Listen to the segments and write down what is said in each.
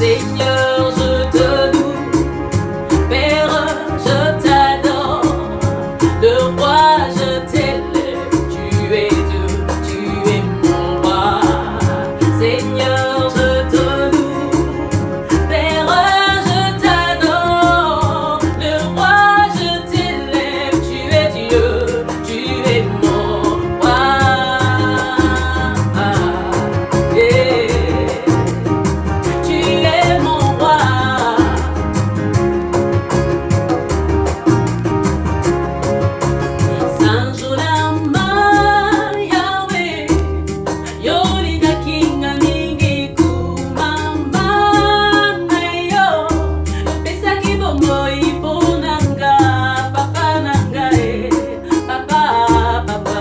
Seigneur, je te loue. Père, je t'adore. Le roi, je t'élève. Tu es Dieu, tu es mon roi. Seigneur, je te loue. Père, je t'adore. Le roi, je t'élève. Tu es Dieu, tu es mon roi. Yeah. Tu es mon roi. Sanjolama Yahweh, Yolida Kinga Mingi Kumamba Nayo, Pesa Kibomo Iponanga, Papa Nanga, Papa, Papa,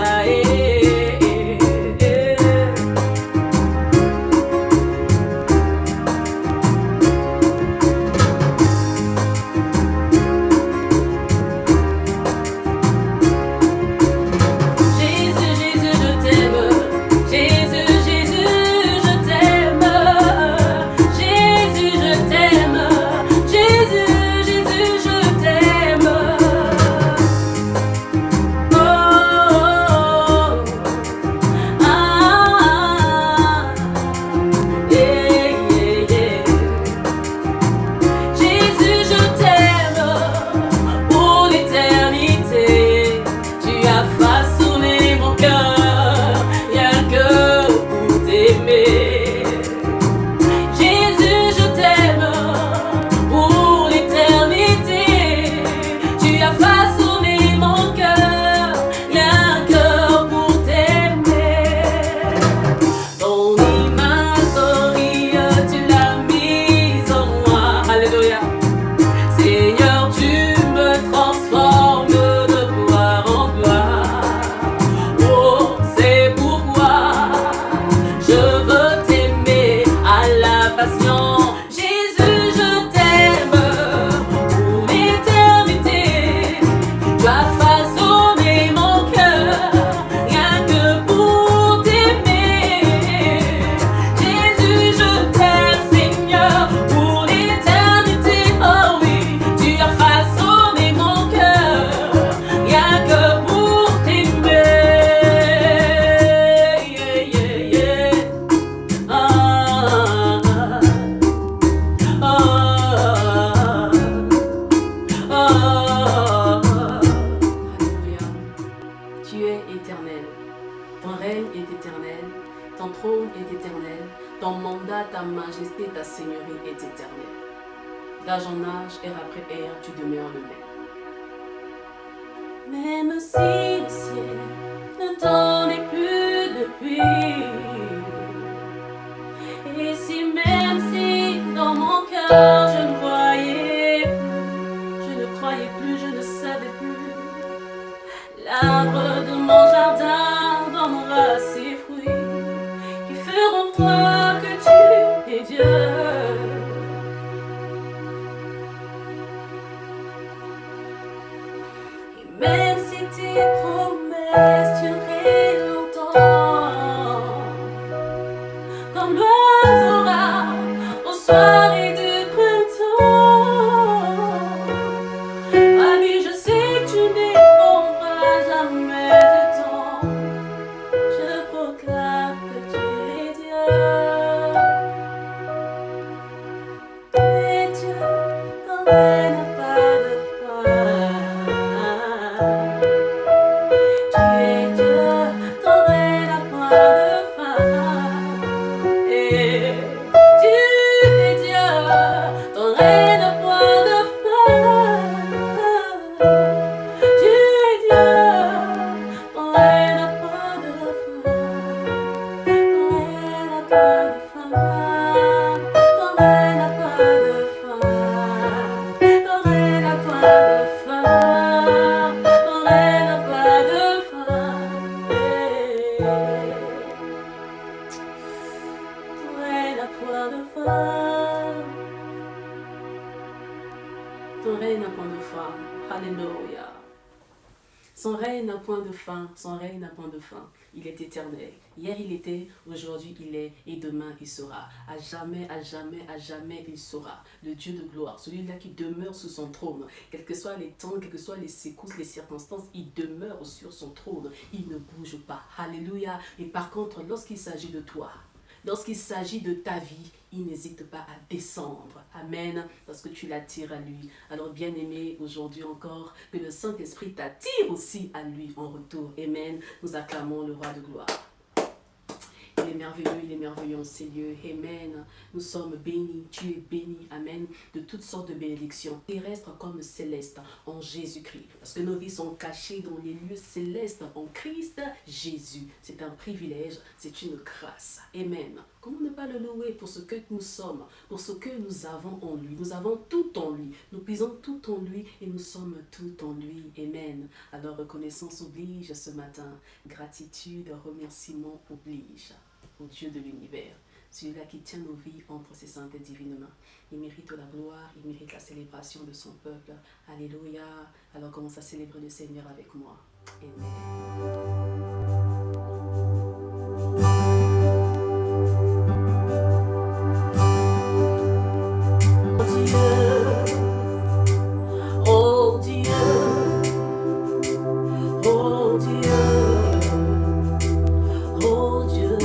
Jésus, Jésus, je t'aime. Jésus, Jésus, je t'aime. Jésus, je t'aime. Jésus, Jésus, je t'aime. Oh, oh, oh. Ah, yeah, yeah, yeah. Jésus, je t'aime pour l'éternité. Tu as façonné mon cœur, rien que pour t'aimer. Jésus, je t'aime pour l'éternité. Tu as façonné mon cœur, rien que pour t'aimer. Ton image, tu l'as mise en moi. Alléluia. Seigneur, tu me transformes de gloire en gloire. Oh, c'est pourquoi je veux t'aimer à la passion. Jésus, je t'aime pour l'éternité. Tu as façonné mon cœur, rien que pour t'aimer. Jésus, je t'aime, Seigneur, pour l'éternité. Oh oui, tu as façonné mon cœur, rien que pour t'aimer. Yeah, yeah, yeah. Ah, ah, ah, ah. Alléluia. Tu es éternel. Ton règne est éternel. Ton trône est éternel. Ton mandat, ta majesté, ta seigneurie est éternelle. D'âge en âge, ère après ère, tu demeures le même. Même si le ciel ne t'en est plus depuis, et si même si dans mon cœur je ne voyais plus, je ne croyais plus, je ne savais plus, l'arbre de mon jardin donnera ses fruits qui feront croire que tu es Dieu. Et même si tes promesses dureraient longtemps, comme l'oiseau rare aux soirées de printemps, ami, je sais que tu n'éprouveras jamais de temps. Je proclame que tu es Dieu. Tu es Dieu, ton règne n'a pas de fin. Tu es Dieu, ton règne n'a pas de fin. Et tu es Dieu, ton règne n'a pas de fin. Tu es Dieu, ton règne n'a pas de fin. Ton règne n'a pas de fin. Ton règne n'a pas de fin. Ton règne n'a pas de fin. Ton règne n'a pas de fin. Ton règne n'a point de fin. Ton règne n'a point de fin. Alléluia. Son règne n'a point de fin, son règne n'a point de fin. Il est éternel. Hier il était, aujourd'hui il est, et demain il sera. À jamais, à jamais, à jamais il sera. Le Dieu de gloire, celui-là qui demeure sous son trône. Quels que soient les temps, quelles que soient les secousses, les circonstances, il demeure sur son trône. Il ne bouge pas. Alléluia. Et par contre, lorsqu'il s'agit de toi, lorsqu'il s'agit de ta vie, il n'hésite pas à descendre. Amen. Parce que tu l'attires à lui. Alors bien-aimé, aujourd'hui encore, que le Saint-Esprit t'attire aussi à lui en retour. Amen. Nous acclamons le roi de gloire. Il est merveilleux en ces lieux. Amen. Nous sommes bénis, tu es béni, amen, de toutes sortes de bénédictions, terrestres comme célestes, en Jésus-Christ. Parce que nos vies sont cachées dans les lieux célestes en Christ Jésus. C'est un privilège, c'est une grâce. Amen. Comment ne pas le louer pour ce que nous sommes, pour ce que nous avons en lui. Nous avons tout en lui. Nous puisons tout en lui et nous sommes tout en lui. Amen. Alors reconnaissance oblige ce matin. Gratitude, remerciement oblige au Dieu de l'univers, celui-là qui tient nos vies entre ses saintes et divines mains. Il mérite la gloire, il mérite la célébration de son peuple. Alléluia. Alors commence à célébrer le Seigneur avec moi. Oh Dieu, oh Dieu, oh Dieu.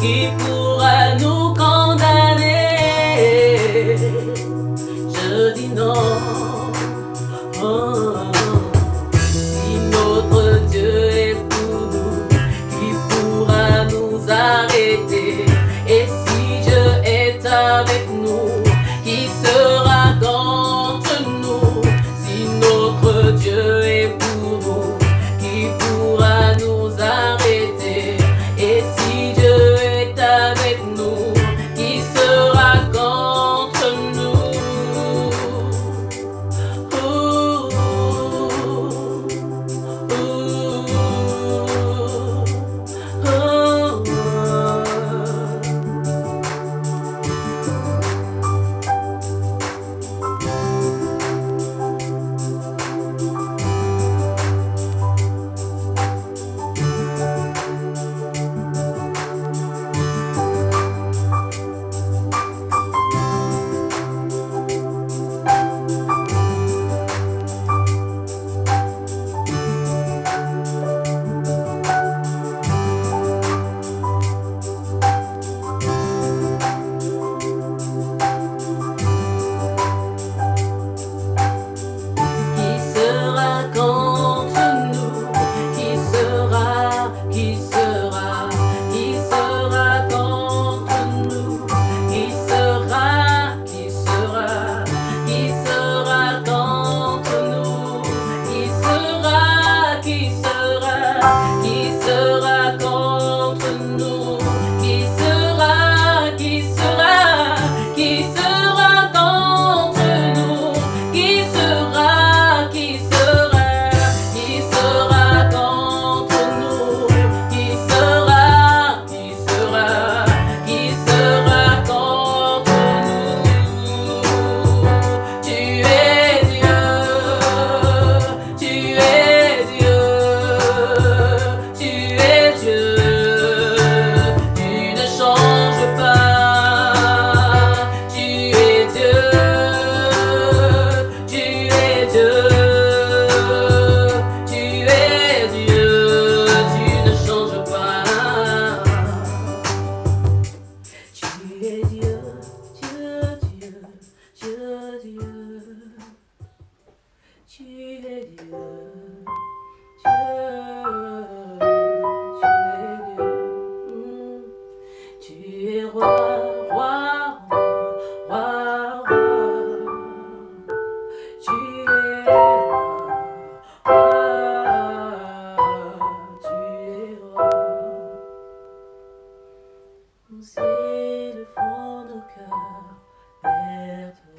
Qui changes pas. Tu es Dieu, tu es Dieu, tu es Dieu, tu ne changes pas. Tu es Dieu, Dieu, Dieu, Dieu, Dieu. Tu es Dieu, Dieu, tu es roi, roi, roi, roi, roi. Tu es roi, tu es roi. Nous élevons nos cœurs vers toi.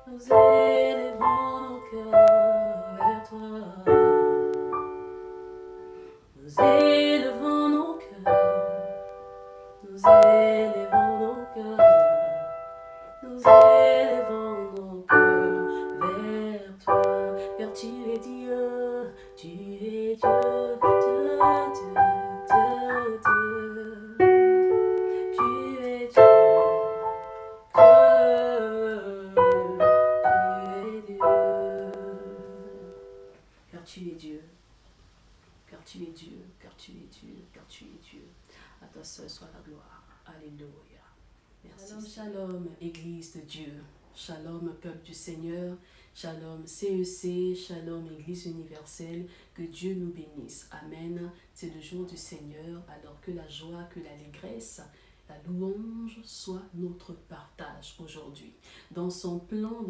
Nous élevons nos cœurs vers toi. Nous élevons nos cœurs. Nous élevons nos cœurs. Nous élevons nos cœurs vers toi. Car tu es Dieu. Tu es Dieu. Dieu, Dieu, Dieu, Dieu. Tu es Dieu. Car tu es Dieu, car tu es Dieu, car tu es Dieu, car tu es Dieu. À toi seul soit la gloire. Alléluia. Merci. Shalom, shalom, Église de Dieu. Shalom, peuple du Seigneur. Shalom, CEC. Shalom, Église universelle. Que Dieu nous bénisse. Amen. C'est le jour du Seigneur. Alors que la joie, que l'allégresse, la louange soit notre partage aujourd'hui. Dans son plan,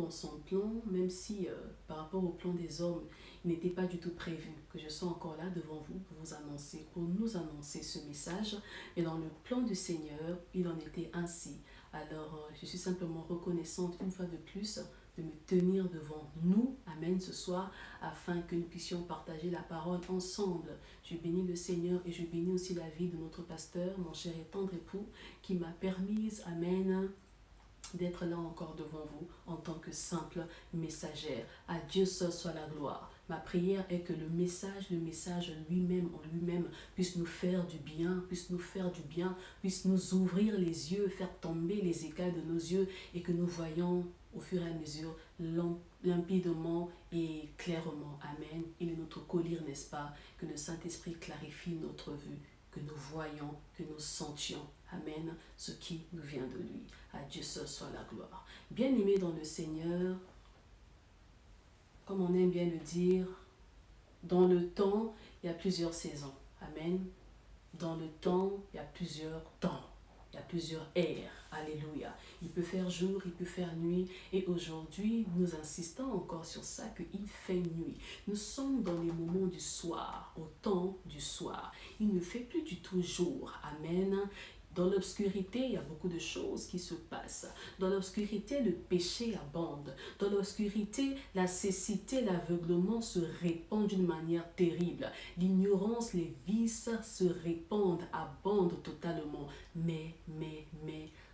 même si par rapport au plan des hommes, il n'était pas du tout prévu que je sois encore là devant vous pour nous annoncer ce message. Mais dans le plan du Seigneur, il en était ainsi. Alors, je suis simplement reconnaissante une fois de plus de me tenir devant nous, amen, ce soir, afin que nous puissions partager la parole ensemble. Je bénis le Seigneur et je bénis aussi la vie de notre pasteur, mon cher et tendre époux, qui m'a permis, amen, d'être là encore devant vous en tant que simple messagère. À Dieu seul soit la gloire. Ma prière est que le message lui-même, en lui-même, puisse nous faire du bien, puisse nous ouvrir les yeux, faire tomber les écailles de nos yeux et que nous voyons au fur et à mesure limpidement et clairement. Amen. Il est notre collier, n'est-ce pas? Que le Saint-Esprit clarifie notre vue, que nous voyons, que nous sentions. Amen. Ce qui nous vient de lui. À Dieu seul soit la gloire. Bien-aimés dans le Seigneur, comme on aime bien le dire, dans le temps, il y a plusieurs saisons. Amen. Dans le temps, il y a plusieurs temps. Il y a plusieurs ères. Alléluia. Il peut faire jour, il peut faire nuit. Et aujourd'hui, nous insistons encore sur ça, qu'il fait nuit. Nous sommes dans les moments du soir, au temps du soir. Il ne fait plus du tout jour. Amen. Dans l'obscurité, il y a beaucoup de choses qui se passent. Dans l'obscurité, le péché abonde. Dans l'obscurité, la cécité, l'aveuglement se répandent d'une manière terrible. L'ignorance, les vices se répandent, abondent totalement. Mais,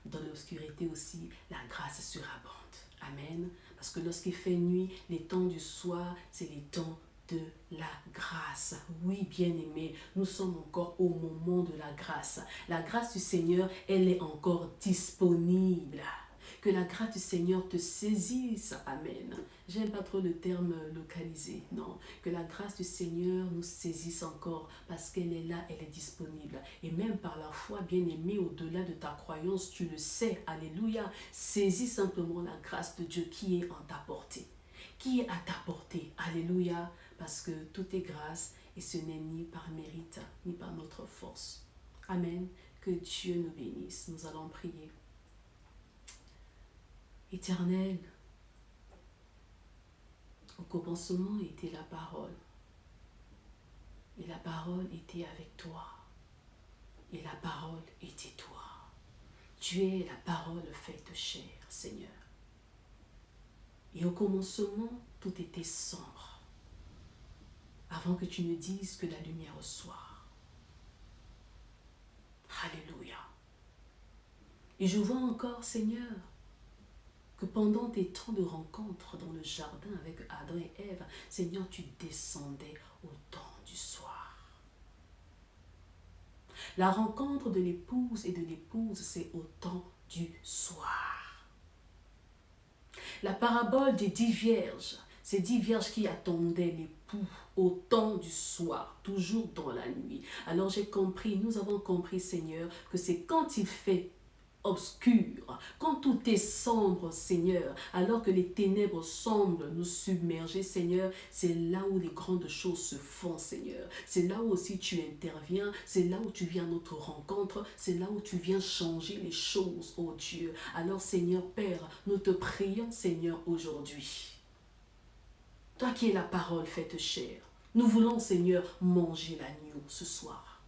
dans l'obscurité aussi, la grâce surabonde. Amen. Parce que lorsqu'il fait nuit, les temps du soir, c'est les temps de la grâce. Oui, bien-aimés, nous sommes encore au moment de la grâce. La grâce du Seigneur, elle est encore disponible. Que la grâce du Seigneur te saisisse. Amen. J'aime pas trop le terme localisé. Non. Que la grâce du Seigneur nous saisisse encore parce qu'elle est là, elle est disponible. Et même par la foi, bien-aimé, au-delà de ta croyance, tu le sais. Alléluia. Saisis simplement la grâce de Dieu qui est en ta portée. Qui est à ta portée. Alléluia. Parce que tout est grâce et ce n'est ni par mérite, ni par notre force. Amen. Que Dieu nous bénisse. Nous allons prier. Éternel, au commencement était la parole. Et la parole était avec toi. Et la parole était toi. Tu es la parole faite chair, Seigneur. Et au commencement, tout était sombre. Avant que tu ne dises que la lumière soit. Alléluia. Et je vois encore, Seigneur, que pendant tes temps de rencontre dans le jardin avec Adam et Ève, Seigneur, tu descendais au temps du soir. La rencontre de l'épouse et de l'épouse, c'est au temps du soir. La parabole des 10 vierges, ces 10 vierges qui attendaient l'époux au temps du soir, toujours dans la nuit. Alors j'ai compris, nous avons compris, Seigneur, que c'est quand il fait obscur, quand tout est sombre, Seigneur, alors que les ténèbres semblent nous submerger, Seigneur, c'est là où les grandes choses se font, Seigneur. C'est là où aussi tu interviens, c'est là où tu viens à notre rencontre, c'est là où tu viens changer les choses, oh Dieu. Alors, Seigneur Père, nous te prions, Seigneur, aujourd'hui. Toi qui es la parole faite chair, nous voulons, Seigneur, manger l'agneau ce soir.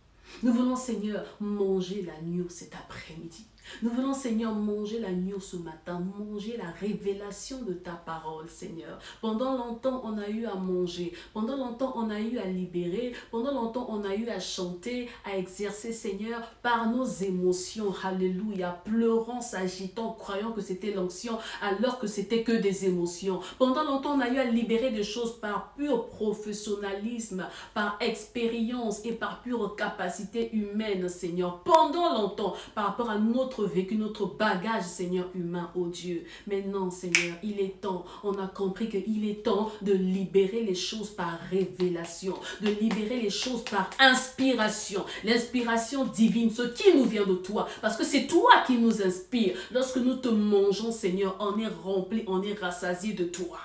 Nous voulons, Seigneur, manger l'agneau cet après-midi. Nous voulons, Seigneur, manger l'agneau ce matin, manger la révélation de ta parole, Seigneur. Pendant longtemps, on a eu à manger. Pendant longtemps, on a eu à libérer. Pendant longtemps, on a eu à chanter, à exercer, Seigneur, par nos émotions. Alléluia. Pleurant, s'agitant, croyant que c'était l'onction, alors que c'était que des émotions. Pendant longtemps, on a eu à libérer des choses par pur professionnalisme, par expérience et par pure capacité humaine, Seigneur. Pendant longtemps, par rapport à notre vécu, notre bagage, Seigneur, humain, oh Dieu. Maintenant, Seigneur, il est temps, on a compris qu'il est temps de libérer les choses par révélation, de libérer les choses par inspiration, l'inspiration divine, ce qui nous vient de toi, parce que c'est toi qui nous inspire. Lorsque nous te mangeons, Seigneur, on est rempli, on est rassasié de toi.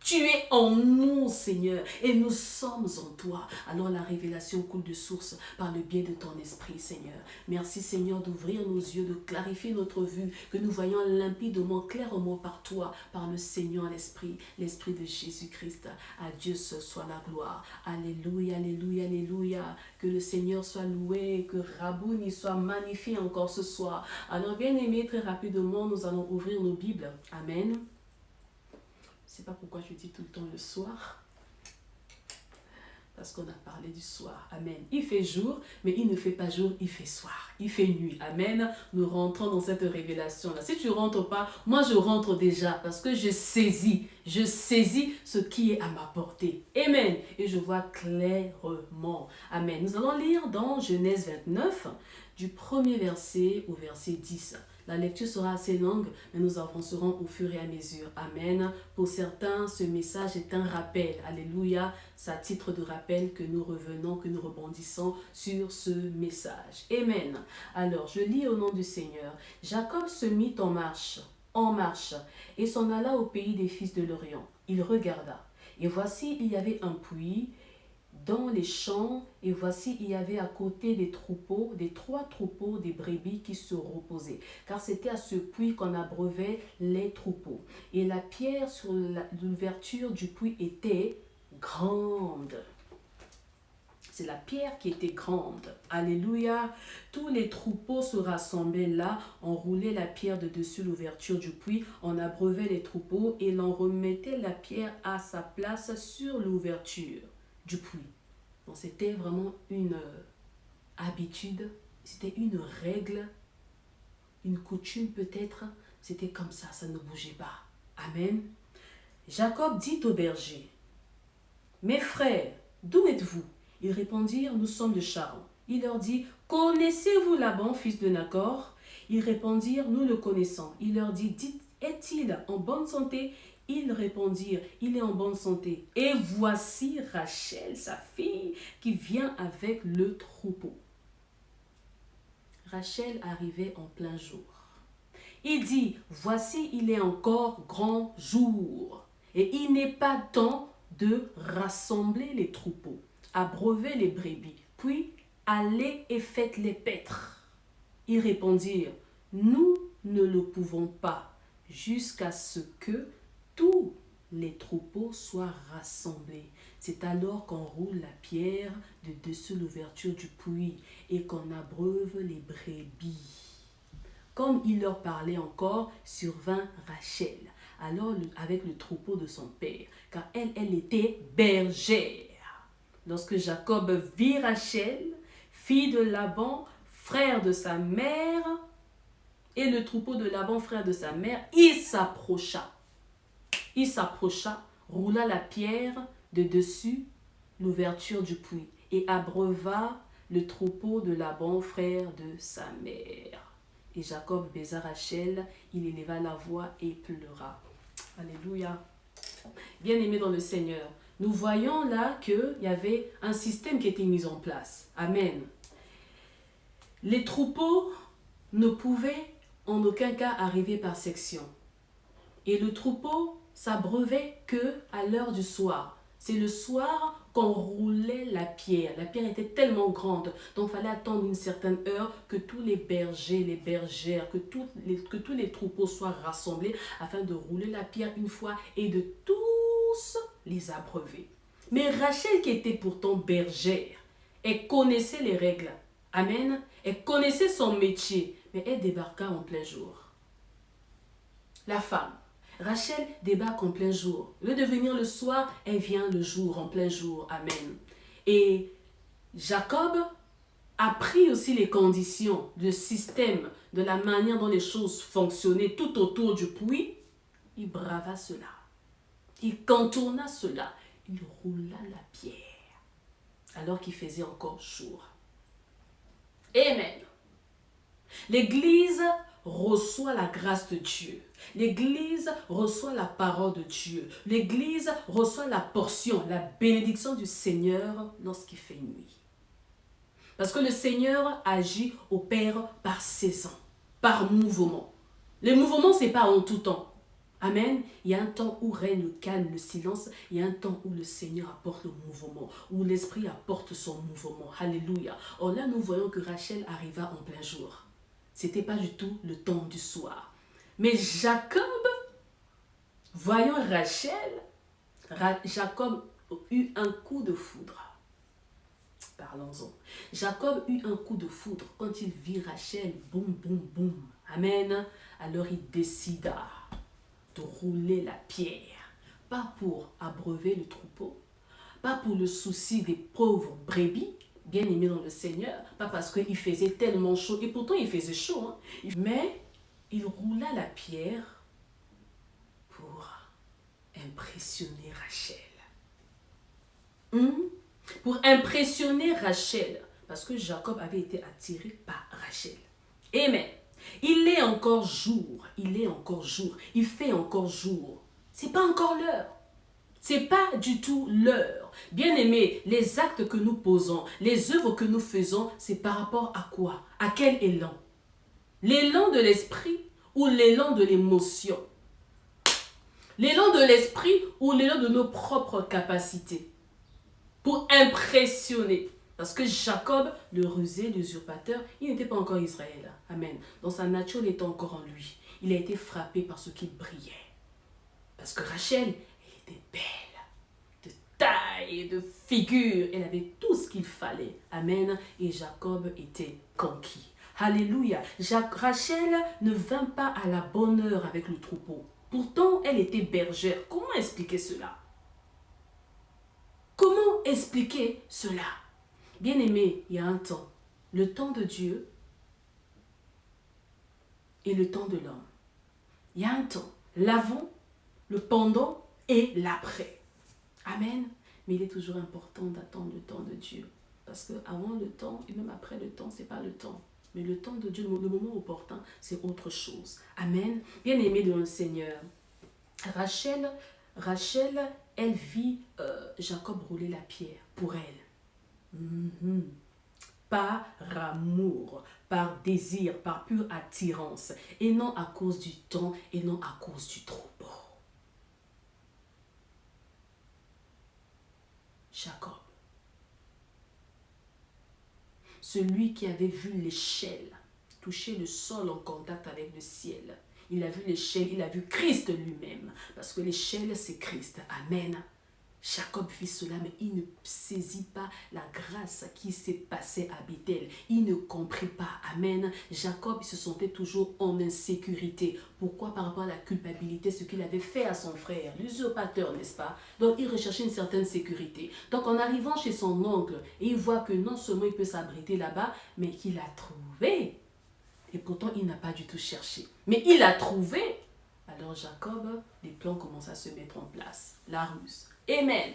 Tu es en nous, Seigneur, et nous sommes en toi. Alors la révélation coule de source par le biais de ton esprit, Seigneur. Merci, Seigneur, d'ouvrir nos yeux, de clarifier notre vue, que nous voyons limpidement, clairement par toi, par le Seigneur, l'Esprit de Jésus-Christ. À Dieu seul soit la gloire. Alléluia, alléluia, alléluia. Que le Seigneur soit loué, que Rabouni soit magnifié encore ce soir. Alors, bien aimés, très rapidement, nous allons ouvrir nos Bibles. Amen. Je ne sais pas pourquoi je dis tout le temps le soir. Parce qu'on a parlé du soir. Amen. Il fait jour, mais il ne fait pas jour, il fait soir. Il fait nuit. Amen. Nous rentrons dans cette révélation-là. Si tu ne rentres pas, moi je rentre déjà parce que je saisis ce qui est à ma portée. Amen. Et je vois clairement. Amen. Nous allons lire dans Genèse 29, du premier verset au verset 10. La lecture sera assez longue, mais nous avancerons au fur et à mesure. Amen. Pour certains, ce message est un rappel. Alléluia. C'est à titre de rappel que nous revenons, que nous rebondissons sur ce message. Amen. Alors, je lis au nom du Seigneur. Jacob se mit en marche, et s'en alla au pays des fils de l'Orient. Il regarda, et voici, il y avait un puits dans les champs, et voici, il y avait à côté des trois troupeaux des brebis qui se reposaient, car c'était à ce puits qu'on abreuvait les troupeaux. Et la pierre sur l'ouverture du puits était grande. C'est la pierre qui était grande. Alléluia. Tous les troupeaux se rassemblaient là. On roulait la pierre de dessus l'ouverture du puits. On abreuvait les troupeaux et l'on remettait la pierre à sa place sur l'ouverture du puits. Donc c'était vraiment une habitude, c'était une règle, une coutume peut-être. C'était comme ça ne bougeait pas. Amen. Jacob dit aux bergers, « Mes frères, d'où êtes-vous » Ils répondirent, « Nous sommes de Charan. » Il leur dit, « Connaissez-vous Laban, fils de Nacor » Ils répondirent, « Nous le connaissons. » Il leur dit, « Dites, est-il en bonne santé » Ils répondirent, « Il est en bonne santé. » Et voici Rachel, sa fille, qui vient avec le troupeau. Rachel arrivait en plein jour. Il dit, « Voici, il est encore grand jour. Et il n'est pas temps de rassembler les troupeaux, abreuver les brebis, puis allez et faites-les paître. » Ils répondirent, « Nous ne le pouvons pas, jusqu'à ce que tous les troupeaux soient rassemblés. » C'est alors qu'on roule la pierre de dessus l'ouverture du puits et qu'on abreuve les brebis. Comme il leur parlait encore, survint Rachel, alors avec le troupeau de son père, car elle était bergère. Lorsque Jacob vit Rachel, fille de Laban, frère de sa mère, et le troupeau de Laban, frère de sa mère, il s'approcha. Il s'approcha, roula la pierre de dessus l'ouverture du puits et abreuva le troupeau de Laban, frère de sa mère. Et Jacob baisa Rachel, il éleva la voix et pleura. Alléluia. Bien-aimés dans le Seigneur, nous voyons là qu'il y avait un système qui était mis en place. Amen. Les troupeaux ne pouvaient en aucun cas arriver par section. Et le troupeau s'abreuvait que à l'heure du soir. C'est le soir qu'on roulait la pierre. La pierre était tellement grande, donc il fallait attendre une certaine heure que tous les bergers, les bergères, que tous les troupeaux soient rassemblés afin de rouler la pierre une fois et de tous les abreuver. Mais Rachel, qui était pourtant bergère, elle connaissait les règles. Amen. Elle connaissait son métier, mais elle débarqua en plein jour. La femme, Rachel débarque en plein jour. Au lieu de venir le soir, elle vient le jour, en plein jour. Amen. Et Jacob a pris aussi les conditions, le système, de la manière dont les choses fonctionnaient tout autour du puits. Il brava cela. Il contourna cela. Il roula la pierre. Alors qu'il faisait encore jour. Amen. L'Église reçoit la grâce de Dieu. L'Église reçoit la parole de Dieu. L'Église reçoit la portion, la bénédiction du Seigneur lorsqu'il fait nuit. Parce que le Seigneur agit, opère par saison, par mouvement. Le mouvement, ce n'est pas en tout temps. Amen. Il y a un temps où règne le calme, le silence. Il y a un temps où le Seigneur apporte le mouvement, où l'Esprit apporte son mouvement. Alléluia. Or là, nous voyons que Rachel arriva en plein jour. Ce n'était pas du tout le temps du soir. Mais Jacob, voyant Rachel, Jacob eut un coup de foudre. Parlons-en. Jacob eut un coup de foudre quand il vit Rachel. Boum, boum, boum. Amen. Alors il décida de rouler la pierre. Pas pour abreuver le troupeau. Pas pour le souci des pauvres brebis. Bien aimé dans le Seigneur, pas parce qu'il faisait tellement chaud, et pourtant il faisait chaud, hein. Mais il roula la pierre pour impressionner Rachel. Pour impressionner Rachel, parce que Jacob avait été attiré par Rachel. Amen. Il est encore jour, il est encore jour, il fait encore jour. C'est pas encore l'heure. C'est pas du tout l'heure. Bien-aimés, les actes que nous posons, les œuvres que nous faisons, c'est par rapport à quoi? À quel élan? L'élan de l'esprit ou l'élan de l'émotion? L'élan de l'esprit ou l'élan de nos propres capacités? Pour impressionner. Parce que Jacob, le rusé, l'usurpateur, il n'était pas encore Israël. Amen. Dans sa nature, il était encore en lui. Il a été frappé par ce qui brillait. Parce que Rachel, elle était belle, de taille et de figure. Elle avait tout ce qu'il fallait. Amen. Et Jacob était conquis. Alléluia. Rachel ne vint pas à la bonne heure avec le troupeau. Pourtant, elle était bergère. Comment expliquer cela? Comment expliquer cela? Bien-aimé, il y a un temps. Le temps de Dieu et le temps de l'homme. Il y a un temps. L'avant, le pendant et l'après. Amen. Mais il est toujours important d'attendre le temps de Dieu. Parce qu'avant le temps et même après le temps, ce n'est pas le temps. Mais le temps de Dieu, le moment opportun, c'est autre chose. Amen. Bien-aimé dans le Seigneur. Rachel, elle vit Jacob rouler la pierre pour elle. Par amour, par désir, par pure attirance. Et non à cause du temps et non à cause du troupeau. Jacob. Celui qui avait vu l'échelle toucher le sol en contact avec le ciel. Il a vu l'échelle, il a vu Christ lui-même. Parce que l'échelle, c'est Christ. Amen. Jacob vit cela, mais il ne saisit pas la grâce qui s'est passée à Bethel. Il ne comprit pas. Amen. Jacob se sentait toujours en insécurité. Pourquoi? Par rapport à la culpabilité, ce qu'il avait fait à son frère, l'usurpateur, n'est-ce pas? Donc, il recherchait une certaine sécurité. Donc, en arrivant chez son oncle, il voit que non seulement il peut s'abriter là-bas, mais qu'il a trouvé. Et pourtant, il n'a pas du tout cherché. Mais il a trouvé. Alors, Jacob, les plans commencent à se mettre en place. La ruse. Amen.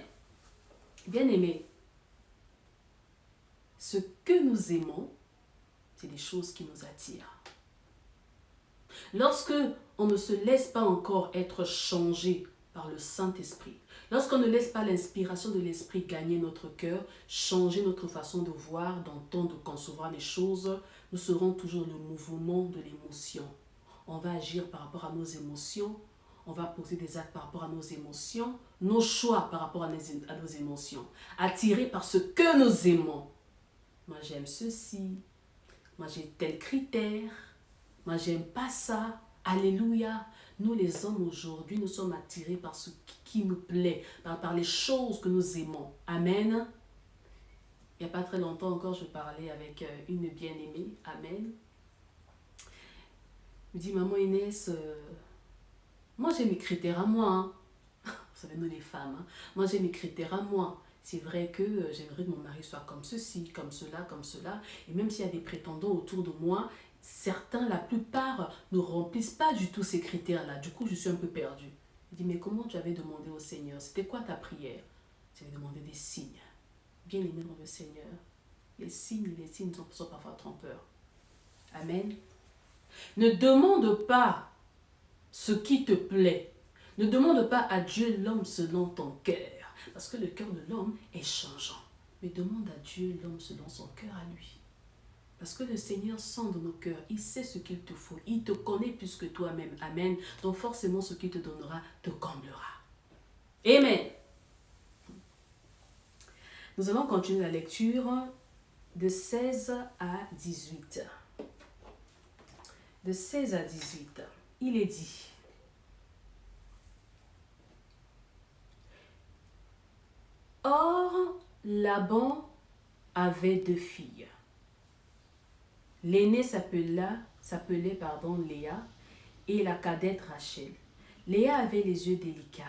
Bien-aimé, ce que nous aimons, c'est des choses qui nous attirent. Lorsque on ne se laisse pas encore être changé par le Saint-Esprit, lorsqu'on ne laisse pas l'inspiration de l'Esprit gagner notre cœur, changer notre façon de voir, d'entendre, de concevoir les choses, nous serons toujours le mouvement de l'émotion. On va agir par rapport à nos émotions, on va poser des actes par rapport à nos émotions, nos choix par rapport à nos émotions, attirés par ce que nous aimons. Moi j'aime ceci, moi j'ai tel critère, moi j'aime pas ça. Alléluia. Nous les hommes aujourd'hui, nous sommes attirés par ce qui nous plaît, par les choses que nous aimons. Amen. Il n'y a pas très longtemps encore, je parlais avec une bien-aimée. Amen. Elle me dit, maman Inès, moi j'ai mes critères à moi. Hein. Vous savez, nous les femmes, hein. Moi j'ai mes critères à moi. C'est vrai que j'aimerais que mon mari soit comme ceci, comme cela, comme cela. Et même s'il y a des prétendants autour de moi, certains, la plupart, ne remplissent pas du tout ces critères-là. Du coup, je suis un peu perdue. Il dit, mais comment tu avais demandé au Seigneur? C'était quoi ta prière? J'avais demandé des signes. Bien aimé dans le Seigneur. Les signes sont parfois trompeurs. Amen. Ne demande pas ce qui te plaît. Ne demande pas à Dieu l'homme selon ton cœur. Parce que le cœur de l'homme est changeant. Mais demande à Dieu l'homme selon son cœur à lui. Parce que le Seigneur sonde nos cœurs. Il sait ce qu'il te faut. Il te connaît plus que toi-même. Amen. Donc forcément, ce qu'il te donnera te comblera. Amen. Nous allons continuer la lecture de 16 à 18. De 16 à 18, il est dit: Or, Laban avait 2 filles. L'aînée s'appelait Léa et la cadette Rachel. Léa avait les yeux délicats,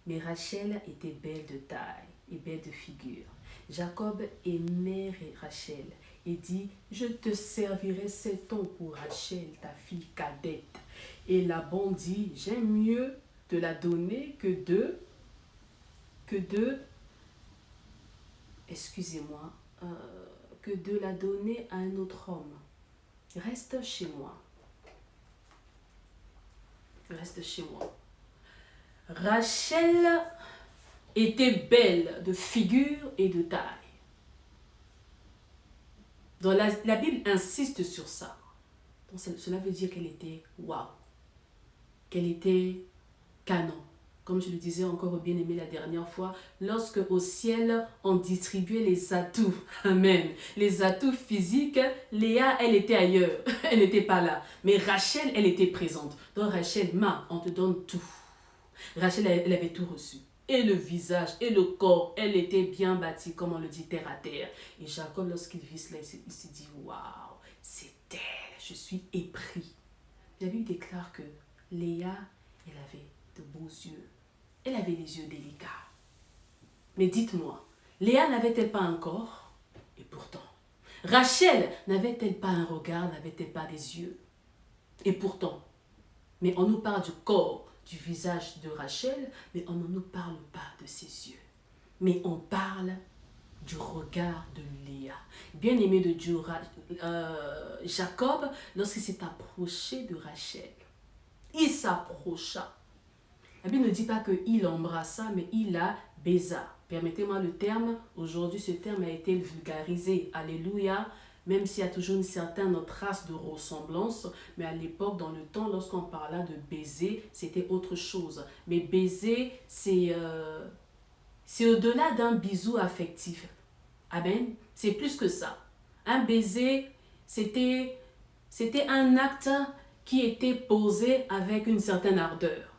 mais Rachel était belle de taille et belle de figure. Jacob aimait Rachel et dit, je te servirai 7 ans pour Rachel, ta fille cadette. Et Laban dit, j'aime mieux te la donner que de la donner à un autre homme. Reste chez moi. Reste chez moi. Rachel était belle de figure et de taille. Donc la Bible insiste sur ça. Donc cela veut dire qu'elle était waouh. Qu'elle était canon. Comme je le disais encore au bien-aimé la dernière fois, lorsque au ciel, on distribuait les atouts, amen, les atouts physiques, Léa, elle était ailleurs, elle n'était pas là. Mais Rachel, elle était présente. Donc Rachel, on te donne tout. Rachel, elle avait tout reçu. Et le visage, et le corps, elle était bien bâtie, comme on le dit, terre à terre. Et Jacob, lorsqu'il vit cela, il s'est dit, waouh, c'est elle, je suis épris. La Bible déclare que Léa, elle avait de beaux yeux. Elle avait les yeux délicats. Mais dites-moi, Léa n'avait-elle pas un corps? Et pourtant, Rachel n'avait-elle pas un regard, n'avait-elle pas des yeux? Et pourtant, mais on nous parle du corps, du visage de Rachel, mais on ne nous parle pas de ses yeux. Mais on parle du regard de Léa. Bien-aimé de Dieu, Jacob, lorsqu'il s'est approché de Rachel, il s'approcha. La Bible ne dit pas qu'il embrassa, mais il la baisa. Permettez-moi le terme. Aujourd'hui, ce terme a été vulgarisé. Alléluia. Même s'il y a toujours une certaine trace de ressemblance. Mais à l'époque, dans le temps, lorsqu'on parlait de baiser, c'était autre chose. Mais baiser, c'est au-delà d'un bisou affectif. Amen. C'est plus que ça. Un baiser, c'était un acte qui était posé avec une certaine ardeur.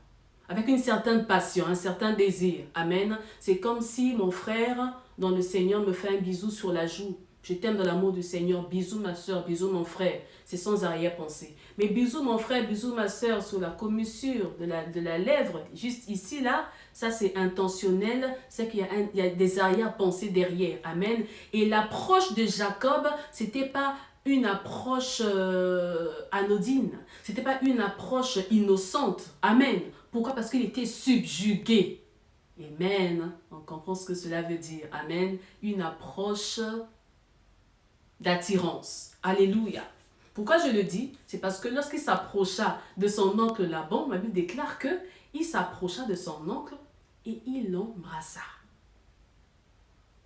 Avec une certaine passion, un certain désir. Amen. C'est comme si mon frère dans le Seigneur me fait un bisou sur la joue. Je t'aime dans l'amour du Seigneur. Bisous ma soeur, bisous mon frère. C'est sans arrière-pensée. Mais bisous mon frère, bisous ma soeur sur la commissure de la lèvre, juste ici, là, ça c'est intentionnel. C'est qu'il y a des arrière-pensées derrière. Amen. Et l'approche de Jacob, c'était pas une approche anodine. C'était pas une approche innocente. Amen. Pourquoi? Parce qu'il était subjugué. Amen. On comprend ce que cela veut dire. Amen. Une approche d'attirance. Alléluia. Pourquoi je le dis? C'est parce que lorsqu'il s'approcha de son oncle Laban, ma Bible déclare qu'il s'approcha de son oncle et il l'embrassa.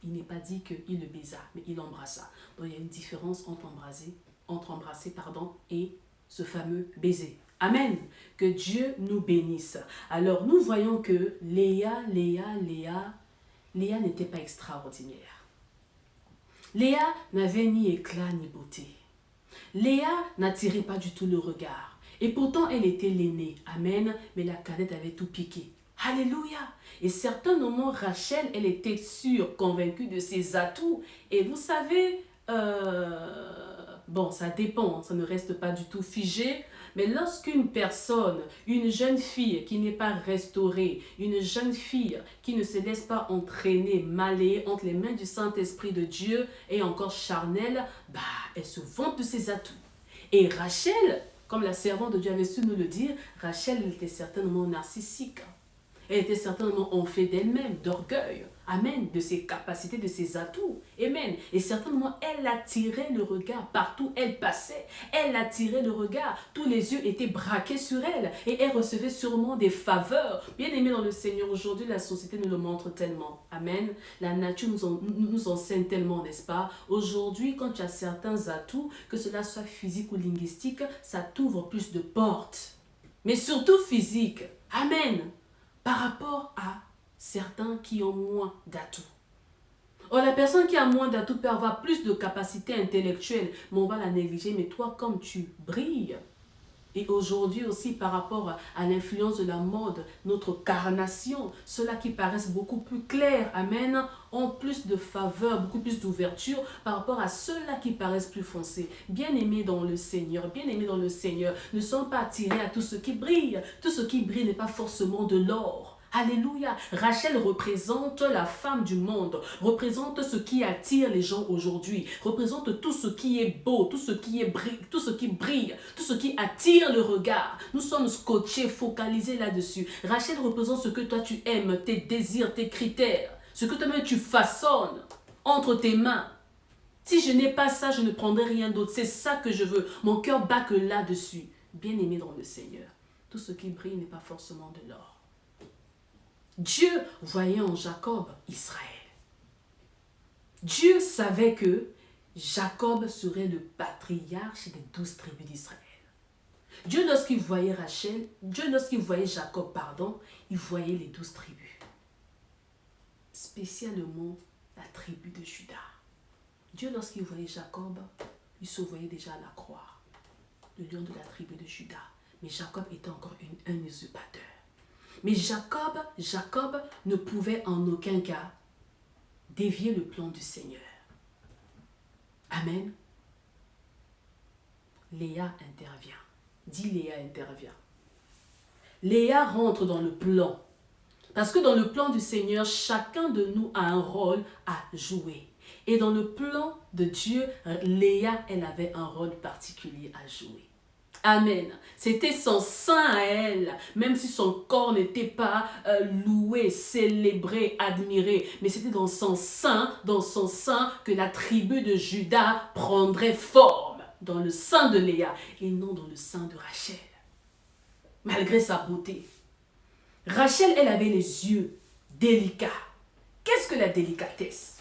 Il n'est pas dit qu'il le baisa, mais il l'embrassa. Donc il y a une différence entre embrasser, et ce fameux baiser. Amen. Que Dieu nous bénisse. Alors nous voyons que Léa n'était pas extraordinaire. Léa n'avait ni éclat ni beauté. Léa n'attirait pas du tout le regard. Et pourtant, elle était l'aînée. Amen. Mais la cadette avait tout piqué. Alléluia. Et certains moments, Rachel, elle était sûre, convaincue de ses atouts. Et vous savez, bon, ça dépend, ça ne reste pas du tout figé. Mais lorsqu'une personne, une jeune fille qui n'est pas restaurée, une jeune fille qui ne se laisse pas entraîner, malayer entre les mains du Saint-Esprit de Dieu et encore charnelle, elle se vante de ses atouts. Et Rachel, comme la servante de Dieu avait su nous le dire, Rachel était certainement narcissique. Elle était certainement enflée d'elle-même, d'orgueil. Amen. De ses capacités, de ses atouts. Amen. Et certainement, elle attirait le regard partout où elle passait. Elle attirait le regard. Tous les yeux étaient braqués sur elle. Et elle recevait sûrement des faveurs. Bien aimé dans le Seigneur, aujourd'hui, la société nous le montre tellement. Amen. La nature nous enseigne tellement, n'est-ce pas? Aujourd'hui, quand tu as certains atouts, que cela soit physique ou linguistique, ça t'ouvre plus de portes. Mais surtout physique. Amen. Par rapport à certains qui ont moins d'atouts. Or, la personne qui a moins d'atouts peut avoir plus de capacité intellectuelle, mais on va la négliger. Mais toi, comme tu brilles, et aujourd'hui aussi par rapport à l'influence de la mode, notre carnation, ceux-là qui paraissent beaucoup plus clairs, amen, ont plus de faveur, beaucoup plus d'ouverture par rapport à ceux-là qui paraissent plus foncés. Bien-aimés dans le Seigneur, ne sont pas attirés à tout ce qui brille. Tout ce qui brille n'est pas forcément de l'or. Alléluia. Rachel représente la femme du monde, représente ce qui attire les gens aujourd'hui, représente tout ce qui est beau, tout ce qui brille, tout ce qui attire le regard. Nous sommes scotchés, focalisés là-dessus. Rachel représente ce que toi tu aimes, tes désirs, tes critères, ce que toi-même tu façonnes entre tes mains. Si je n'ai pas ça, je ne prendrai rien d'autre. C'est ça que je veux. Mon cœur bat que là-dessus. Bien-aimé dans le Seigneur, tout ce qui brille n'est pas forcément de l'or. Dieu voyait en Jacob Israël. Dieu savait que Jacob serait le patriarche des 12 tribus d'Israël. Dieu, lorsqu'il voyait Jacob, il voyait les 12 tribus. Spécialement la tribu de Juda. Dieu, lorsqu'il voyait Jacob, il se voyait déjà à la croix. Le lion de la tribu de Juda. Mais Jacob était encore un usurpateur. Mais Jacob ne pouvait en aucun cas dévier le plan du Seigneur. Amen. Léa intervient. Dis Léa intervient. Léa rentre dans le plan. Parce que dans le plan du Seigneur, chacun de nous a un rôle à jouer. Et dans le plan de Dieu, Léa, elle avait un rôle particulier à jouer. Amen. C'était son sein à elle, même si son corps n'était pas loué, célébré, admiré. Mais c'était dans son sein que la tribu de Juda prendrait forme. Dans le sein de Léa et non dans le sein de Rachel. Malgré sa beauté. Rachel, elle avait les yeux délicats. Qu'est-ce que la délicatesse?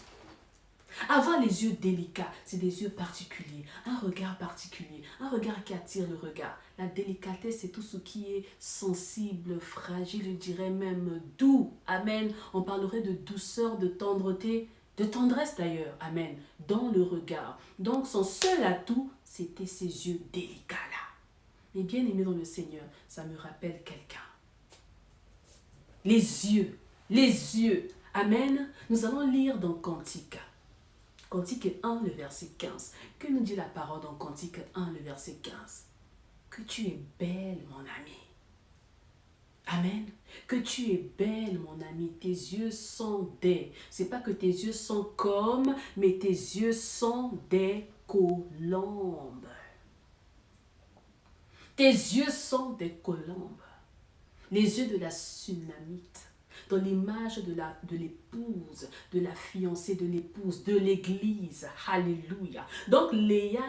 Avoir les yeux délicats, c'est des yeux particuliers, un regard particulier, un regard qui attire le regard. La délicatesse, c'est tout ce qui est sensible, fragile, je dirais même doux. Amen. On parlerait de douceur, de tendreté, de tendresse d'ailleurs. Amen. Dans le regard. Donc son seul atout, c'était ses yeux délicats-là. Mais bien aimé dans le Seigneur, ça me rappelle quelqu'un. Les yeux. Amen. Nous allons lire dans Cantique. Cantique 1, le verset 15. Que nous dit la parole dans Cantique 1, le verset 15? Que tu es belle, mon ami. Amen. Que tu es belle, mon ami. Tes yeux sont des. C'est pas que tes yeux sont comme, mais tes yeux sont des colombes. Tes yeux sont des colombes. Les yeux de la Sunamite. dans l'image de l'épouse, de la fiancée de l'épouse, de l'église. Alléluia. Donc Léa,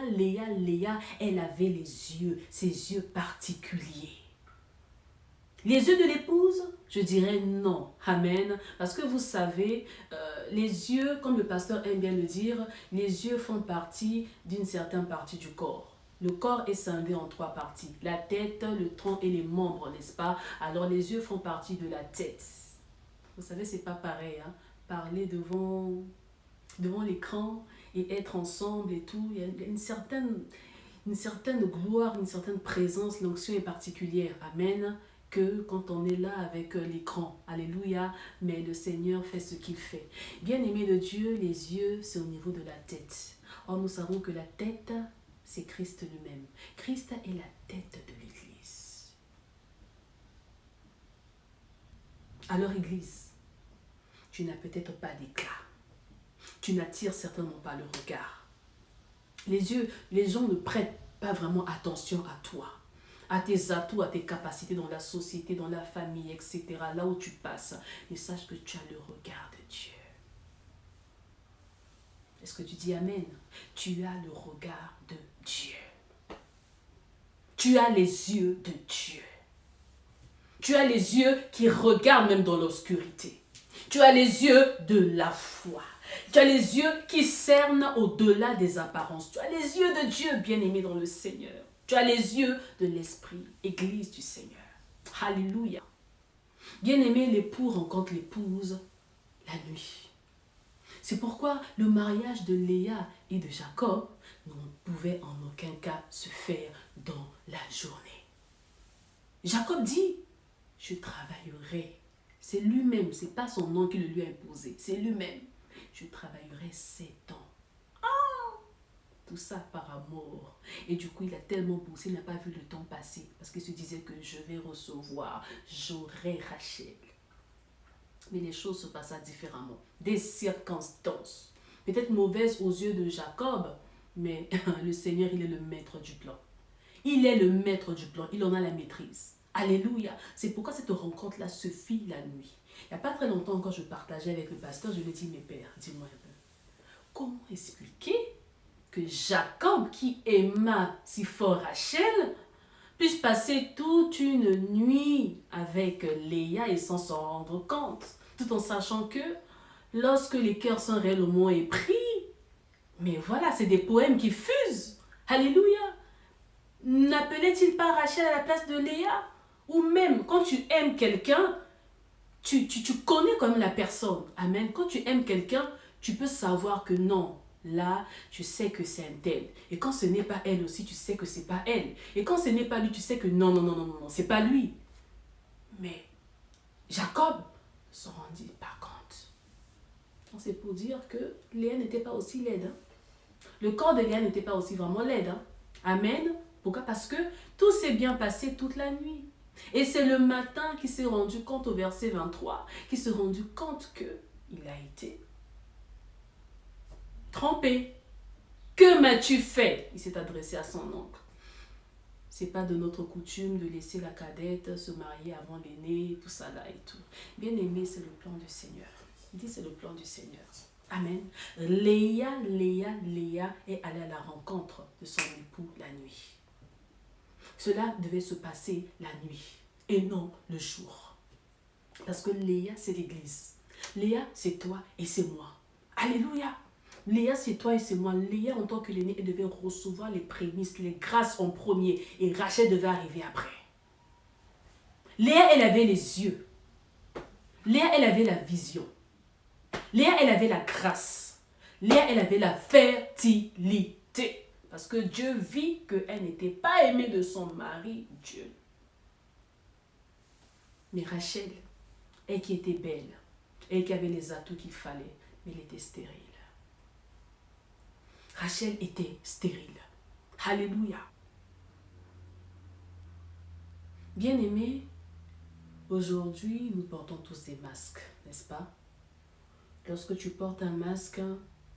elle avait les yeux, ses yeux particuliers. Les yeux de l'épouse, je dirais non. Amen. Parce que vous savez, les yeux, comme le pasteur aime bien le dire, les yeux font partie d'une certaine partie du corps. Le corps est scindé en 3 parties. La tête, le tronc et les membres, n'est-ce pas? Alors les yeux font partie de la tête. Vous savez, c'est pas pareil. Hein? Parler devant l'écran et être ensemble et tout, il y a une certaine gloire, une certaine présence, l'onction est particulière. Amen. Que quand on est là avec l'écran. Alléluia. Mais le Seigneur fait ce qu'il fait. Bien-aimé de Dieu, les yeux, c'est au niveau de la tête. Or, nous savons que la tête, c'est Christ lui-même. Christ est la tête de l'Église. Alors, Église, tu n'as peut-être pas d'éclat. Tu n'attires certainement pas le regard. Les gens ne prêtent pas vraiment attention à toi, à tes atouts, à tes capacités dans la société, dans la famille, etc. Là où tu passes. Et sache que tu as le regard de Dieu. Est-ce que tu dis Amen? Tu as le regard de Dieu. Tu as les yeux de Dieu. Tu as les yeux qui regardent même dans l'obscurité. Tu as les yeux de la foi. Tu as les yeux qui cernent au-delà des apparences. Tu as les yeux de Dieu, bien-aimé dans le Seigneur. Tu as les yeux de l'Esprit, Église du Seigneur. Alléluia. Bien-aimé, l'époux rencontre l'épouse la nuit. C'est pourquoi le mariage de Léa et de Jacob ne pouvait en aucun cas se faire dans la journée. Jacob dit, je travaillerai. C'est lui-même, ce n'est pas son nom qui le lui a imposé, c'est lui-même. Je travaillerai 7 ans. Tout ça par amour. Et du coup, il a tellement bossé, il n'a pas vu le temps passer. Parce qu'il se disait que je vais recevoir, j'aurai Rachel. Mais les choses se passaient différemment. Des circonstances. Peut-être mauvaises aux yeux de Jacob, mais le Seigneur, il est le maître du plan. Il est le maître du plan, il en a la maîtrise. Alléluia. C'est pourquoi cette rencontre-là se fit la nuit. Il n'y a pas très longtemps, quand je partageais avec le pasteur, je lui ai dit, mes pères, dis-moi un peu, comment expliquer que Jacob, qui aima si fort Rachel, puisse passer toute une nuit avec Léa et sans s'en rendre compte, tout en sachant que lorsque les cœurs sont réellement épris, mais voilà, c'est des poèmes qui fusent. Alléluia. N'appelait-il pas Rachel à la place de Léa? Ou même, quand tu aimes quelqu'un, tu connais quand même la personne. Amen. Quand tu aimes quelqu'un, tu peux savoir que non, là, tu sais que c'est un tel. Et quand ce n'est pas elle aussi, tu sais que c'est pas elle. Et quand ce n'est pas lui, tu sais que non, c'est pas lui. Mais Jacob ne s'en rendit pas compte. C'est pour dire que Léa n'était pas aussi laide. Hein? Le corps de Léa n'était pas aussi vraiment laide. Hein? Amen. Pourquoi? Parce que tout s'est bien passé toute la nuit. Et c'est le matin qu'il s'est rendu compte au verset 23, qu'il s'est rendu compte qu'il a été trompé. Que m'as-tu fait? Il s'est adressé à son oncle. C'est pas de notre coutume de laisser la cadette se marier avant l'aîné, tout ça là et tout. Bien aimé, c'est le plan du Seigneur. Il dit c'est le plan du Seigneur. Amen. Léa est allée à la rencontre de son époux la nuit. Cela devait se passer la nuit et non le jour. Parce que Léa, c'est l'Église. Léa, c'est toi et c'est moi. Alléluia. Léa, c'est toi et c'est moi. Léa, en tant que l'aînée, elle devait recevoir les prémices, les grâces en premier. Et Rachel devait arriver après. Léa, elle avait les yeux. Léa, elle avait la vision. Léa, elle avait la grâce. Léa, elle avait la fertilité. Parce que Dieu vit qu'elle n'était pas aimée de son mari, Dieu. Mais Rachel, elle qui était belle, elle qui avait les atouts qu'il fallait, mais elle était stérile. Rachel était stérile. Alléluia. Bien-aimés, aujourd'hui, nous portons tous des masques, n'est-ce pas? Lorsque tu portes un masque,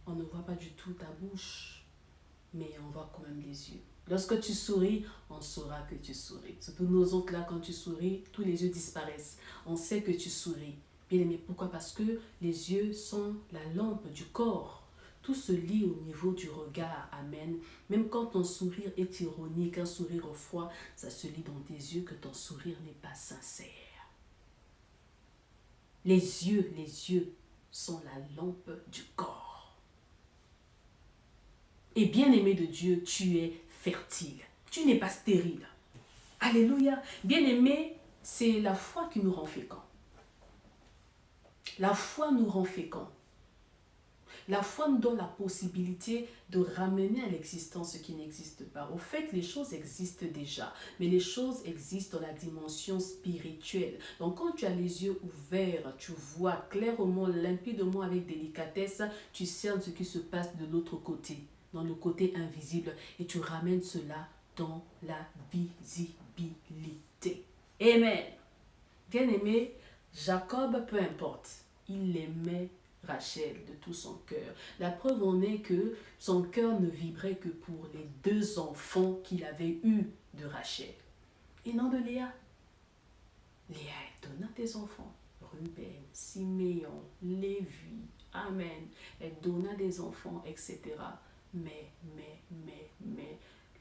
on ne voit pas du tout ta bouche, mais on voit quand même les yeux. Lorsque tu souris, on saura que tu souris. Surtout nos autres là, quand tu souris, tous les yeux disparaissent. On sait que tu souris, Bien-aimé, pourquoi? Parce que les yeux sont la lampe du corps. Tout se lit au niveau du regard. Amen. Même quand ton sourire est ironique, un sourire froid, ça se lit dans tes yeux que ton sourire n'est pas sincère. Les yeux sont la lampe du corps. Et bien-aimé de Dieu, tu es fertile. Tu n'es pas stérile. Alléluia. Bien-aimé, c'est la foi qui nous rend féconds. La foi nous rend féconds. La foi nous donne la possibilité de ramener à l'existence ce qui n'existe pas. Au fait, les choses existent déjà, mais les choses existent dans la dimension spirituelle. Donc, quand tu as les yeux ouverts, tu vois clairement, limpidement, avec délicatesse, tu cernes ce qui se passe de l'autre côté, dans le côté invisible, et tu ramènes cela dans la visibilité. Amen. Bien-aimé, Jacob, peu importe, il aimait Rachel de tout son cœur. La preuve en est que son cœur ne vibrait que pour les 2 enfants qu'il avait eus de Rachel. Et non de Léa. Léa, elle donna des enfants. Ruben, Siméon, Lévi, Amen. Elle donna des enfants, etc. Mais,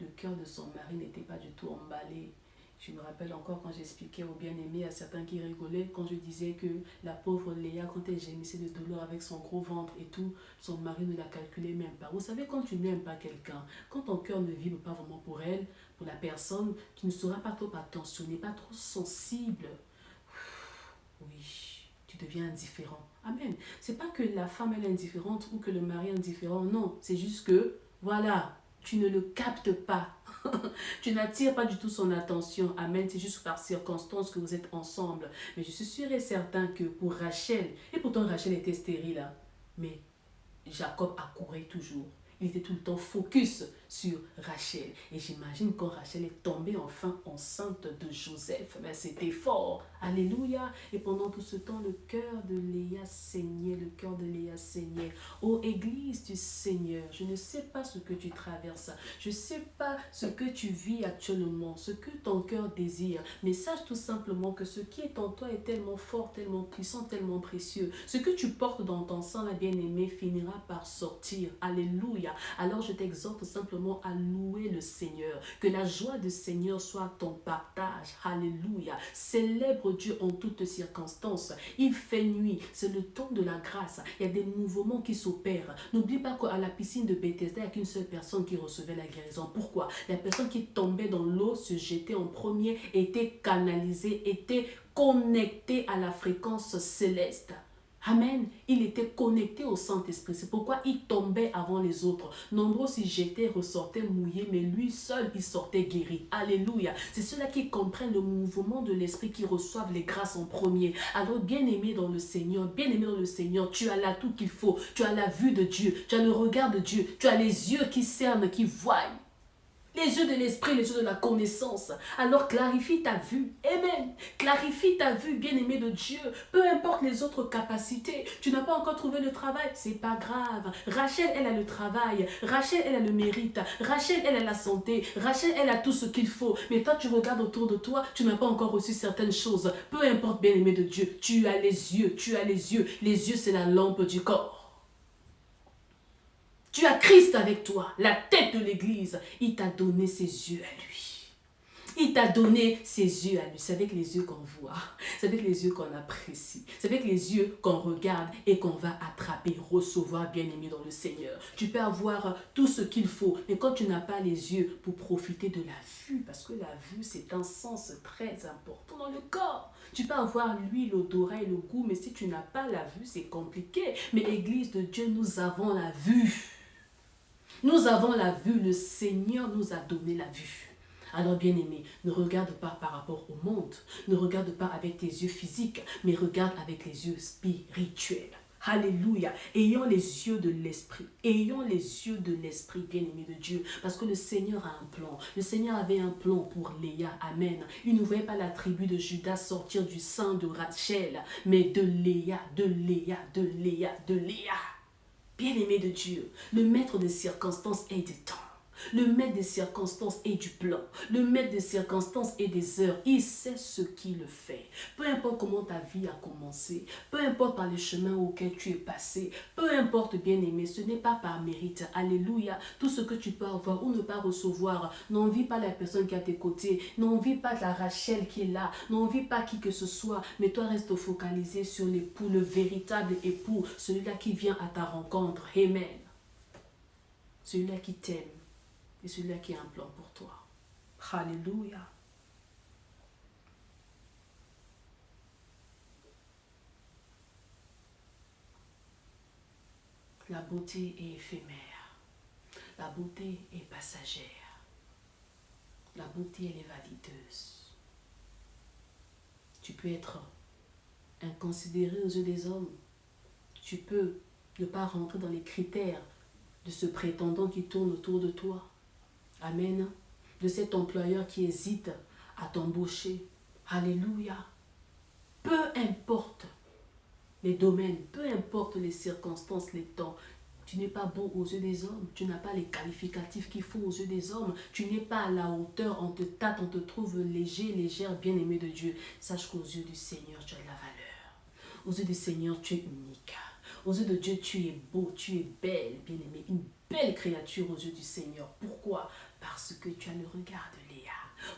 le cœur de son mari n'était pas du tout emballé. Je me rappelle encore quand j'expliquais aux bien-aimés, à certains qui rigolaient, quand je disais que la pauvre Léa, quand elle gémissait de douleur avec son gros ventre et tout, son mari ne la calculait même pas. Vous savez, quand tu n'aimes pas quelqu'un, quand ton cœur ne vibre pas vraiment pour elle, pour la personne, tu ne seras pas trop attentionné, pas trop sensible. Oui, tu deviens indifférent. Amen. C'est pas que la femme elle est indifférente ou que le mari est indifférent, non. C'est juste que, voilà, tu ne le captes pas. Tu n'attires pas du tout son attention. Amen. C'est juste par circonstance que vous êtes ensemble. Mais je suis sûre et certain que pour Rachel, et pourtant Rachel était stérile, hein, mais Jacob accourait toujours. Il était tout le temps focus sur Rachel. Et j'imagine quand Rachel est tombée enfin enceinte de Joseph, ben c'était fort. Alléluia. Et pendant tout ce temps, le cœur de Léa saignait, le cœur de Léa saignait. Ô Église du Seigneur, je ne sais pas ce que tu traverses. Je ne sais pas ce que tu vis actuellement, ce que ton cœur désire. Mais sache tout simplement que ce qui est en toi est tellement fort, tellement puissant, tellement précieux. Ce que tu portes dans ton sang, la bien-aimée, finira par sortir. Alléluia. Alors je t'exhorte simplement à louer le Seigneur. Que la joie du Seigneur soit ton partage. Alléluia. Célèbre Dieu en toutes circonstances. Il fait nuit. C'est le temps de la grâce. Il y a des mouvements qui s'opèrent. N'oublie pas qu'à la piscine de Bethesda, il n'y a qu'une seule personne qui recevait la guérison. Pourquoi? La personne qui tombait dans l'eau, se jetait en premier, était canalisée, était connectée à la fréquence céleste. Amen. Il était connecté au Saint-Esprit. C'est pourquoi il tombait avant les autres. Nombreux s'y jetaient, ressortaient mouillés, mais lui seul, il sortait guéri. Alléluia. C'est ceux-là qui comprennent le mouvement de l'Esprit, qui reçoivent les grâces en premier. Alors, bien-aimé dans le Seigneur, tu as l'atout qu'il faut. Tu as la vue de Dieu. Tu as le regard de Dieu. Tu as les yeux qui cernent, qui voient. Les yeux de l'esprit, les yeux de la connaissance. Alors clarifie ta vue. Amen. Clarifie ta vue, bien-aimé de Dieu. Peu importe les autres capacités. Tu n'as pas encore trouvé le travail. C'est pas grave. Rachel, elle a le travail. Rachel, elle a le mérite. Rachel, elle a la santé. Rachel, elle a tout ce qu'il faut. Mais toi, tu regardes autour de toi. Tu n'as pas encore reçu certaines choses. Peu importe, bien-aimé de Dieu. Tu as les yeux. Tu as les yeux. Les yeux, c'est la lampe du corps. Tu as Christ avec toi, la tête de l'église. Il t'a donné ses yeux à lui. Il t'a donné ses yeux à lui. C'est avec les yeux qu'on voit. C'est avec les yeux qu'on apprécie. C'est avec les yeux qu'on regarde et qu'on va attraper, recevoir, bien-aimé dans le Seigneur. Tu peux avoir tout ce qu'il faut, mais quand tu n'as pas les yeux pour profiter de la vue, parce que la vue, c'est un sens très important dans le corps. Tu peux avoir l'huile, l'odorat et le goût, mais si tu n'as pas la vue, c'est compliqué. Mais Église de Dieu, nous avons la vue. Nous avons la vue, le Seigneur nous a donné la vue. Alors bien-aimé, ne regarde pas par rapport au monde, ne regarde pas avec tes yeux physiques, mais regarde avec les yeux spirituels. Alléluia. Ayons les yeux de l'esprit. Ayons les yeux de l'esprit, bien-aimé de Dieu. Parce que le Seigneur a un plan. Le Seigneur avait un plan pour Léa. Amen. Il ne voyait pas la tribu de Judas sortir du sein de Rachel, mais de Léa, de Léa, de Léa, de Léa. Bien-aimé de Dieu, le maître des circonstances et du temps. le maître des circonstances et du plan, le maître des circonstances et des heures. Il sait ce qu'il le fait. Peu importe comment ta vie a commencé, peu importe par les chemins auxquels tu es passé, peu importe, bien-aimé, ce n'est pas par mérite. Alléluia. Tout ce que tu peux avoir ou ne pas recevoir, n'envie pas la personne qui est à tes côtés, n'envie pas la Rachel qui est là, n'envie pas qui que ce soit, mais toi reste focalisé sur l'époux, le véritable époux, celui-là qui vient à ta rencontre. Amen. Celui-là qui t'aime. Et celui-là qui a un plan pour toi. Alléluia. La beauté est éphémère. La beauté est passagère. La beauté, elle est valideuse. Tu peux être inconsidéré aux yeux des hommes. Tu peux ne pas rentrer dans les critères de ce prétendant qui tourne autour de toi. Amen. De cet employeur qui hésite à t'embaucher. Alléluia. Peu importe les domaines, peu importe les circonstances, les temps, tu n'es pas beau aux yeux des hommes. Tu n'as pas les qualificatifs qu'il faut aux yeux des hommes. Tu n'es pas à la hauteur, on te tâte, on te trouve léger, légère, bien-aimé de Dieu. Sache qu'aux yeux du Seigneur, tu as de la valeur. Aux yeux du Seigneur, tu es unique. Aux yeux de Dieu, tu es beau, tu es belle, bien-aimé. Une belle créature aux yeux du Seigneur. Pourquoi? Parce que tu as le regard de Léa.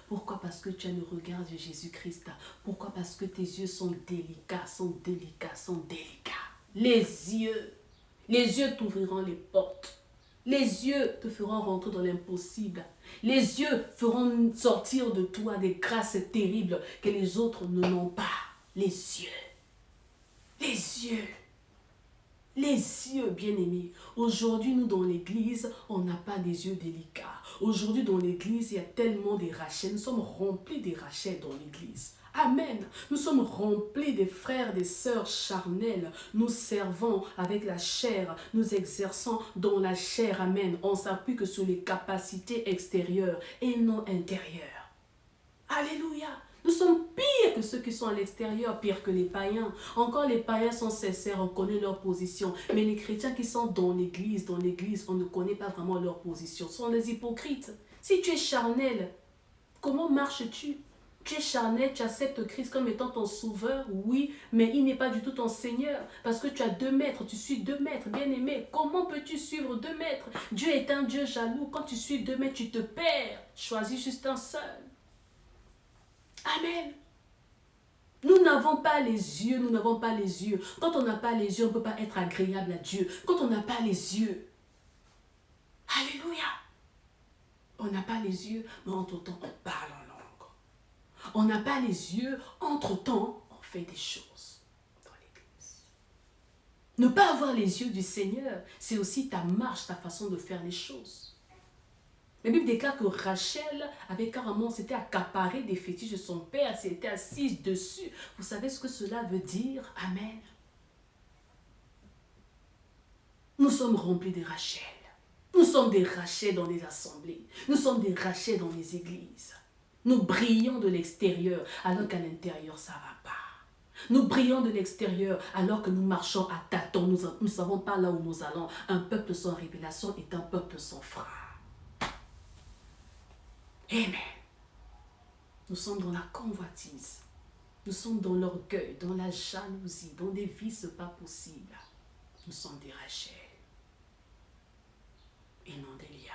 Pourquoi? Parce que tu as le regard de Jésus-Christ. Pourquoi? Parce que tes yeux sont délicats, sont délicats, sont délicats. Les yeux t'ouvriront les portes. Les yeux te feront rentrer dans l'impossible. Les yeux feront sortir de toi des grâces terribles que les autres n'ont pas. Les yeux. Les yeux. Les yeux, bien-aimés. Aujourd'hui, nous, dans l'église, on n'a pas des yeux délicats. Aujourd'hui, dans l'église, il y a tellement de Rachel. Nous sommes remplis de Rachel dans l'église. Amen. Nous sommes remplis des frères, des sœurs charnelles. Nous servons avec la chair. Nous exerçons dans la chair. Amen. On s'appuie que sur les capacités extérieures et non intérieures. Alléluia. Nous sommes pires que ceux qui sont à l'extérieur, pires que les païens. Encore les païens sont sincères, on connaît leur position. Mais les chrétiens qui sont dans l'église, on ne connaît pas vraiment leur position. Ce sont des hypocrites. Si tu es charnel, comment marches-tu? Tu es charnel, tu acceptes Christ comme étant ton sauveur, oui, mais il n'est pas du tout ton Seigneur. Parce que tu as 2 maîtres, tu suis 2 maîtres, bien-aimé. Comment peux-tu suivre 2 maîtres? Dieu est un Dieu jaloux. Quand tu suis 2 maîtres, tu te perds. Choisis juste un seul. Amen. Nous n'avons pas les yeux, nous n'avons pas les yeux. Quand on n'a pas les yeux, on ne peut pas être agréable à Dieu. Quand on n'a pas les yeux, alléluia. On n'a pas les yeux, mais entre-temps, on parle en langue. On n'a pas les yeux, entre-temps, on fait des choses dans l'église. Ne pas avoir les yeux du Seigneur, c'est aussi ta marche, ta façon de faire les choses. La Bible déclare que Rachel avait carrément, s'était accaparée des fétiches de son père, s'était assise dessus. Vous savez ce que cela veut dire? Amen. Nous sommes remplis de Rachel. Nous sommes des Rachel dans les assemblées. Nous sommes des Rachel dans les églises. Nous brillons de l'extérieur alors qu'à l'intérieur, ça ne va pas. Nous brillons de l'extérieur alors que nous marchons à tâtons. Nous ne savons pas là où nous allons. Un peuple sans révélation est un peuple sans frein. Amen. Nous sommes dans la convoitise. Nous sommes dans l'orgueil, dans la jalousie, dans des vices pas possibles. Nous sommes des Rachel et non des Léa.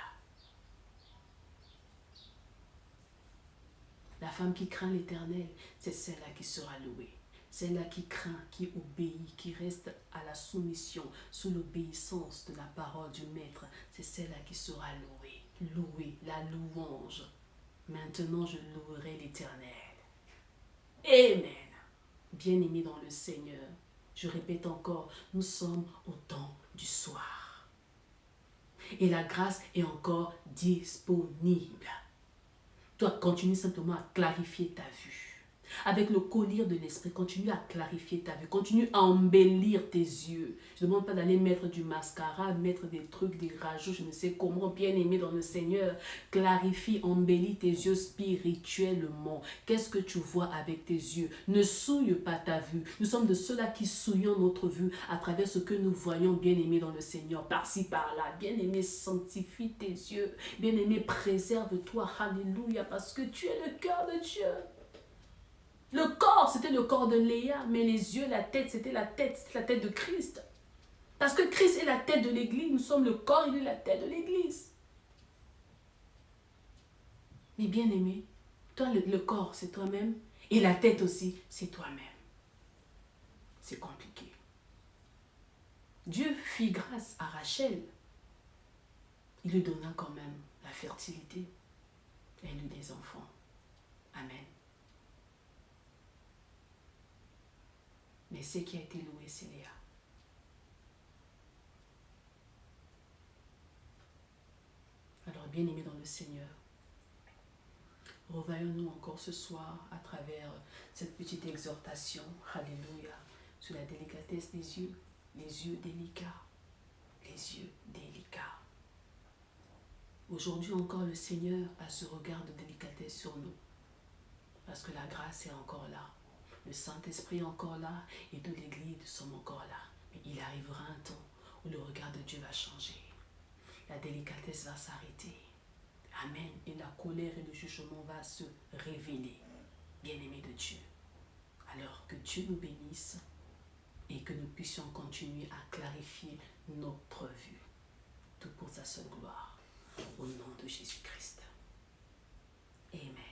La femme qui craint l'Éternel, c'est celle-là qui sera louée. Celle-là qui craint, qui obéit, qui reste à la soumission, sous l'obéissance de la parole du Maître, c'est celle-là qui sera louée. Louée, la louange. Maintenant, je louerai l'Éternel. Amen. Bien-aimés dans le Seigneur, je répète encore, nous sommes au temps du soir. Et la grâce est encore disponible. Toi, continue simplement à clarifier ta vue. Avec le collier de l'esprit, continue à clarifier ta vie, continue à embellir tes yeux. Je ne demande pas d'aller mettre du mascara, mettre des trucs, des rajouts, je ne sais comment, bien aimé dans le Seigneur. Clarifie, embellis tes yeux spirituellement. Qu'est-ce que tu vois avec tes yeux? Ne souille pas ta vue. Nous sommes de ceux-là qui souillons notre vue à travers ce que nous voyons, bien aimé dans le Seigneur, par-ci, par-là. Bien aimé, sanctifie tes yeux. Bien aimé, préserve-toi. Alléluia, parce que tu es le cœur de Dieu. Le corps, c'était le corps de Léa, mais les yeux, la tête, c'était la tête de Christ. Parce que Christ est la tête de l'Église, nous sommes le corps, il est la tête de l'Église. Mais bien aimé, toi, le corps, c'est toi-même, et la tête aussi, c'est toi-même. C'est compliqué. Dieu fit grâce à Rachel. Il lui donna quand même la fertilité. Elle eut des enfants. Amen. Mais ce qui a été loué, c'est Léa. Alors, bien-aimés dans le Seigneur, revoyons-nous encore ce soir à travers cette petite exhortation, alléluia, sur la délicatesse des yeux, les yeux délicats, les yeux délicats. Aujourd'hui encore, le Seigneur a ce regard de délicatesse sur nous, parce que la grâce est encore là. Le Saint-Esprit est encore là et de l'Église, nous sommes encore là. Mais il arrivera un temps où le regard de Dieu va changer. La délicatesse va s'arrêter. Amen. Et la colère et le jugement va se révéler. Bien-aimés de Dieu. Alors que Dieu nous bénisse et que nous puissions continuer à clarifier notre vue. Tout pour sa seule gloire. Au nom de Jésus-Christ. Amen.